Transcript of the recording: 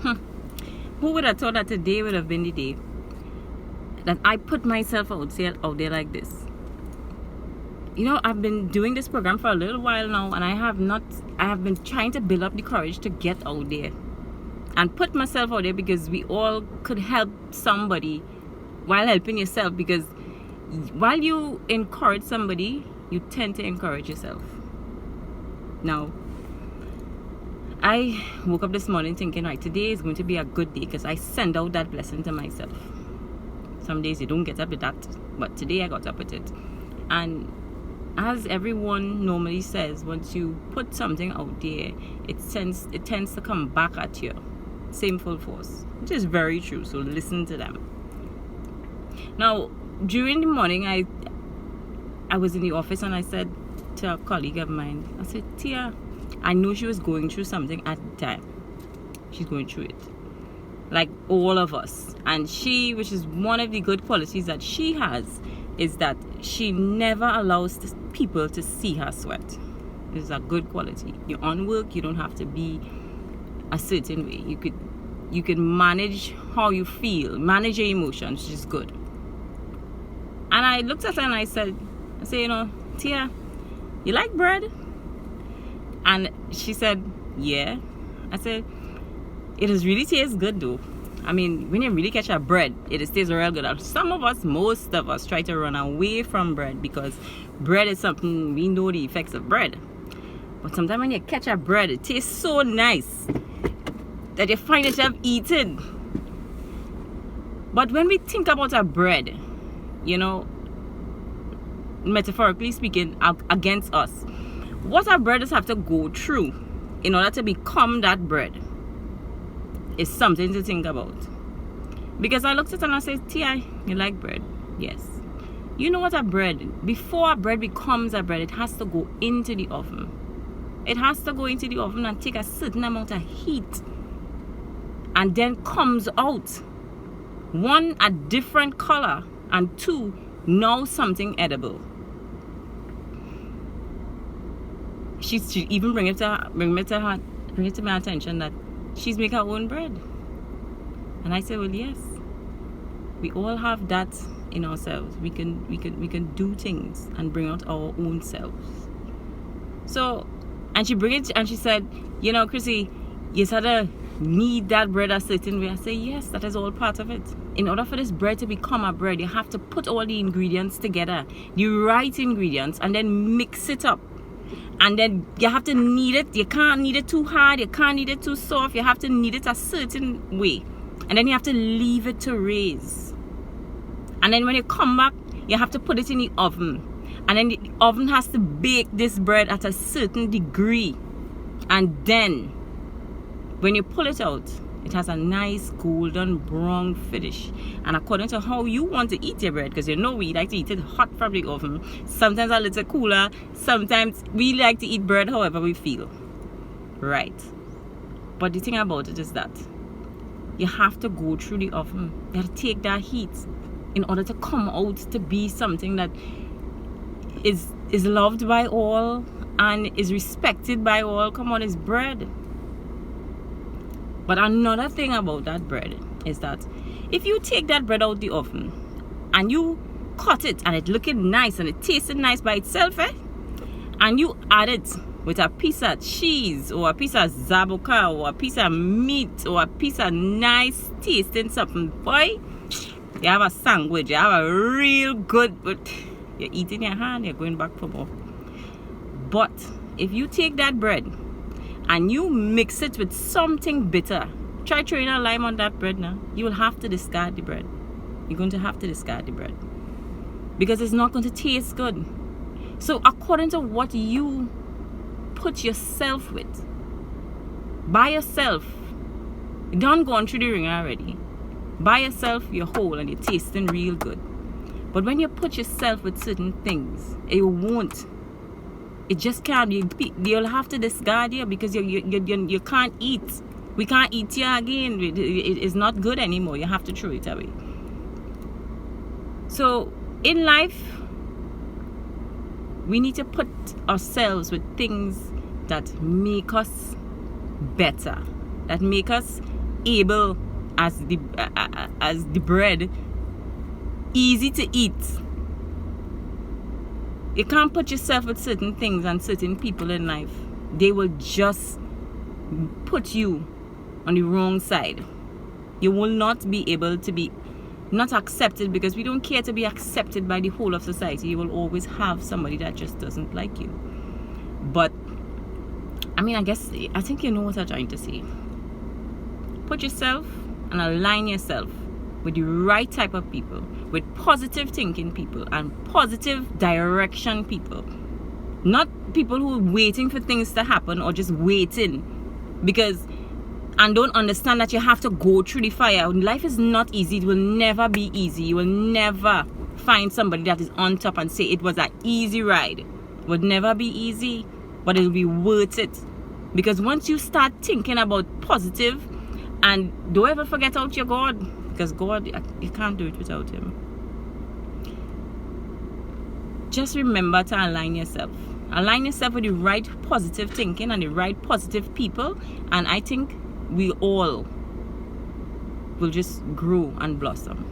Who would have thought that today would have been the day that I put myself out there like this? You know, I've been doing this program for a little while now, and I have been trying to build up the courage to get out there and put myself out there, because we all could help somebody while helping yourself. Because while you encourage somebody, you tend to encourage yourself. Now, I woke up this morning thinking, right, today is going to be a good day, because I send out that blessing to myself. Some days you don't get up with that, but today I got up with it. And as everyone normally says, once you put something out there, it tends to come back at you, same full force, which is very true. So listen to them. Now, during the morning, I was in the office, and I said to a colleague of mine, I said, Tia, I know she was going through something at the time. She's going through it, like all of us. And she, which is one of the good qualities that she has, is that she never allows people to see her sweat. It's a good quality. You're on work, you don't have to be a certain way. You could manage how you feel, manage your emotions, which is good. And I looked at her and I said, you know, Tia, you like bread? And she said, yeah. I said, it does really taste good though. I mean, when you really catch a bread, it tastes real good. Most of us try to run away from bread, because bread is something, we know the effects of bread. But sometimes when you catch a bread, it tastes so nice that you find yourself eating. But when we think about a bread, you know, metaphorically speaking, against us, what our brothers have to go through in order to become that bread is something to think about. Because I looked at it and I said, Tia, you like bread? Yes. You know what a bread, before a bread becomes a bread, it has to go into the oven. It has to go into the oven and take a certain amount of heat, and then comes out, one, a different color, and two, now something edible. She even bring it to my attention that she's making her own bread. And I said, well, yes, we all have that in ourselves. We can do things and bring out our own selves. So, and she bring it, and she said, you know, Chrissy, you sort of need that bread a certain way. I say, yes, that is all part of it. In order for this bread to become a bread, you have to put all the ingredients together, the right ingredients, and then mix it up. And then you have to knead it. You can't knead it too hard, you can't knead it too soft. You have to knead it a certain way, and then you have to leave it to raise. And then when you come back, you have to put it in the oven, and then the oven has to bake this bread at a certain degree. And then when you pull it out, it has a nice golden brown finish. And according to how you want to eat your bread, because you know we like to eat it hot from the oven, sometimes a little cooler, sometimes we like to eat bread however we feel, right? But the thing about it is that you have to go through the oven. You have to take that heat in order to come out to be something that is loved by all and is respected by all. Come on, it's bread. But another thing about that bread is that if you take that bread out the oven and you cut it and it looking nice and it tasted nice by itself, and you add it with a piece of cheese or a piece of zabuka or a piece of meat or a piece of nice tasting something, boy, you have a sandwich, you have a real good, but you're eating your hand, you're going back for more. But if you take that bread and you mix it with something bitter, try throwing a lime on that bread now, you will have to discard the bread. You're going to have to discard the bread, because it's not going to taste good. So according to what you put yourself with, by yourself, you done gone through the ringer already. By yourself, you're whole and you're tasting real good. But when you put yourself with certain things, it won't. It just can't. You'll have to discard you, because you can't eat. We can't eat you again. It is not good anymore. You have to throw it away. So in life, we need to put ourselves with things that make us better, that make us able as the bread, easy to eat. You can't put yourself with certain things and certain people in life. They will just put you on the wrong side. You will not be able to be not accepted, because we don't care to be accepted by the whole of society. You will always have somebody that just doesn't like you. But I think you know what I'm trying to say. Put yourself and align yourself with the right type of people, with positive thinking people and positive direction people. Not people who are waiting for things to happen or just waiting and don't understand that you have to go through the fire. Life is not easy. It will never be easy. You will never find somebody that is on top and say it was an easy ride. It would never be easy, but it will be worth it. Because once you start thinking about positive, and don't ever forget out your God, because God, you can't do it without Him. Just remember to align yourself. Align yourself with the right positive thinking and the right positive people, and I think we all will just grow and blossom.